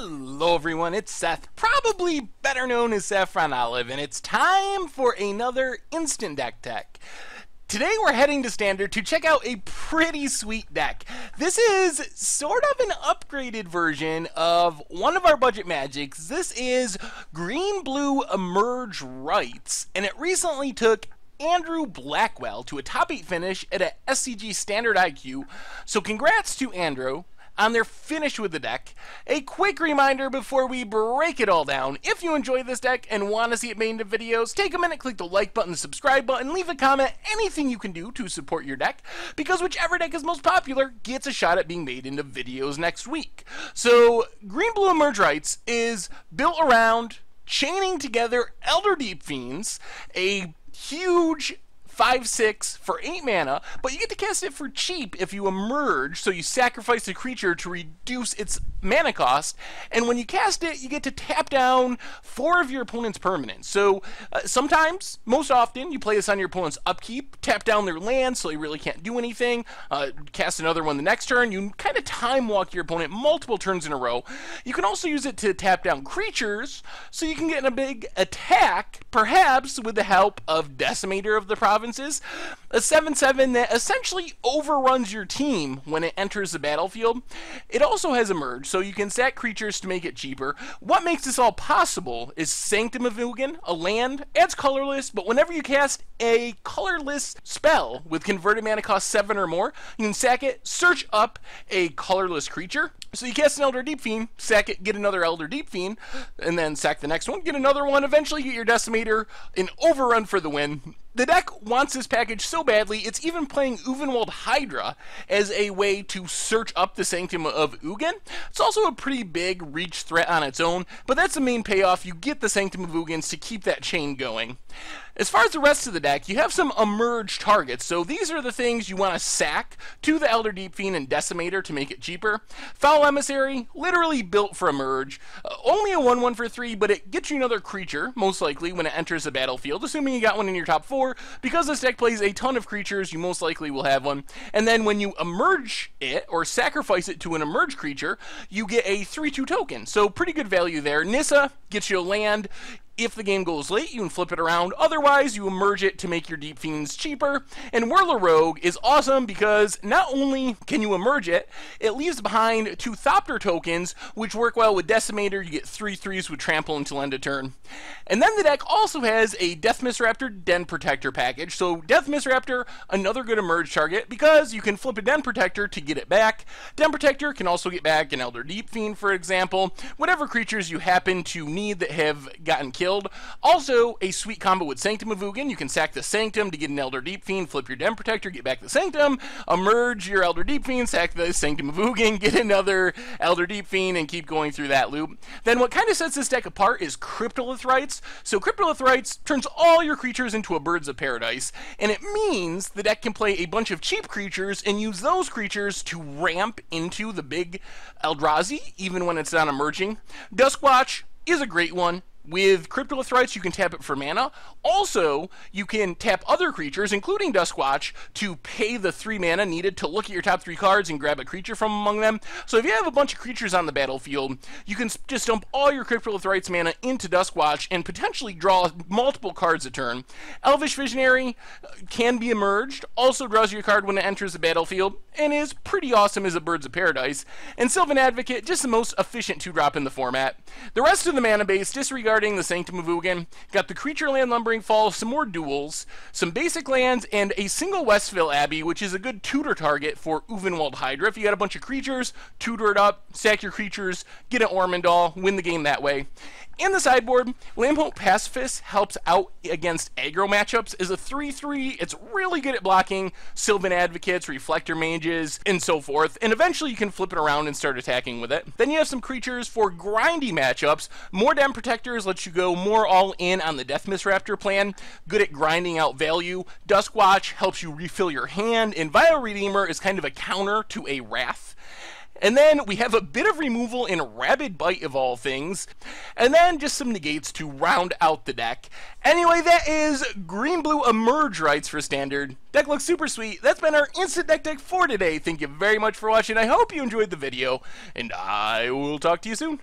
Hello everyone, it's Seth, probably better known as Saffron Olive, and it's time for another Instant Deck Tech. Today we're heading to Standard to check out a pretty sweet deck. This is sort of an upgraded version of one of our budget magics. This is Green-Blue Emerge Rite, and it recently took Andrew Blackwell to a top 8 finish at a SCG Standard IQ, so congrats to Andrew on their finish with the deck. A quick reminder before we break it all down: if you enjoy this deck and want to see it made into videos, take a minute, click the like button, the subscribe button, leave a comment, anything you can do to support your deck, because whichever deck is most popular gets a shot at being made into videos next week. So Green-Blue Emerge Rite is built around chaining together Elder Deep Fiends, a huge 5/6 for 8 mana, but you get to cast it for cheap if you emerge, so you sacrifice a creature to reduce its mana cost, and when you cast it, you get to tap down 4 of your opponent's permanents. So sometimes, most often, you play this on your opponent's upkeep, tap down their land so they really can't do anything, cast another one the next turn. You kind of time walk your opponent multiple turns in a row. You can also use it to tap down creatures, so you can get in a big attack, perhaps with the help of Decimator of the Provinces, a 7/7 that essentially overruns your team when it enters the battlefield. It also has Emerge, so you can sack creatures to make it cheaper. What makes this all possible is Sanctum of Ugin, a land, adds colorless, but whenever you cast a colorless spell with converted mana cost 7 or more, you can sack it, search up a colorless creature. So you cast an Elder Deep Fiend, sack it, get another Elder Deep Fiend, and then sack the next one, get another one, eventually get your Decimator, an overrun for the win. The deck wants this package so badly, it's even playing Uvenwald Hydra as a way to search up the Sanctum of Ugin. It's also a pretty big reach threat on its own, but that's the main payoff. You get the Sanctum of Ugin to keep that chain going. As far as the rest of the deck, you have some Emerge targets, so these are the things you want to sack to the Elder Deep Fiend and Decimator to make it cheaper. Foul Emissary, literally built for Emerge. Only a 1/1 for 3, but it gets you another creature, most likely, when it enters the battlefield, assuming you got one in your top 4. Because this deck plays a ton of creatures, you most likely will have one. And then when you emerge it, or sacrifice it to an Emerge creature, you get a 3/2 token, so pretty good value there. Nissa gets you a land. If the game goes late, you can flip it around. Otherwise, you emerge it to make your Deep Fiends cheaper. And Whirler Rogue is awesome because not only can you emerge it, it leaves behind 2 Thopter tokens, which work well with Decimator. You get 3/3s with Trample until end of turn. And then the deck also has a Death Misraptor Den Protector package. So Death Misraptor, another good emerge target, because you can flip a Den Protector to get it back. Den Protector can also get back an Elder Deep Fiend, for example. Whatever creatures you happen to need that have gotten killed. Also, a sweet combo with Sanctum of Ugin. You can sack the Sanctum to get an Elder Deep Fiend, flip your Den Protector, get back the Sanctum, emerge your Elder Deep Fiend, sack the Sanctum of Ugin, get another Elder Deep Fiend, and keep going through that loop. Then what kind of sets this deck apart is Cryptolith Rites. So Cryptolith Rites turns all your creatures into a Birds of Paradise, and it means the deck can play a bunch of cheap creatures and use those creatures to ramp into the big Eldrazi, even when it's not emerging. Duskwatch is a great one. With Cryptolith Rites, you can tap it for mana. Also, you can tap other creatures, including Duskwatch, to pay the 3 mana needed to look at your top 3 cards and grab a creature from among them. So if you have a bunch of creatures on the battlefield, you can just dump all your Cryptolith Rites mana into Duskwatch and potentially draw multiple cards a turn. Elvish Visionary can be emerged, also draws your card when it enters the battlefield, and is pretty awesome as a Birds of Paradise. And Sylvan Advocate, just the most efficient 2-drop in the format. The rest of the mana base, disregarding the Sanctum of Ugin, got the Creature Land Lumbering Fall, some more duels, some basic lands, and a single Westville Abbey, which is a good tutor target for Uvenwald Hydra. If you got a bunch of creatures, tutor it up, sack your creatures, get an Ormondal, win the game that way. In the sideboard, Lampholt Pacifist helps out against aggro matchups as a 3/3. It's really good at blocking Sylvan Advocates, Reflector Mages, and so forth, and eventually you can flip it around and start attacking with it. Then you have some creatures for grindy matchups. More Den Protectors lets you go more all in on the Death Misraptor plan, good at grinding out value. Duskwatch helps you refill your hand, and Vile Redeemer is kind of a counter to a Wrath. And then we have a bit of removal in Rabid Bite of all things. And then just some negates to round out the deck. Anyway, that is Green-Blue Emerge Rites for Standard. Deck looks super sweet. That's been our Instant Deck Tech for today. Thank you very much for watching. I hope you enjoyed the video. And I will talk to you soon.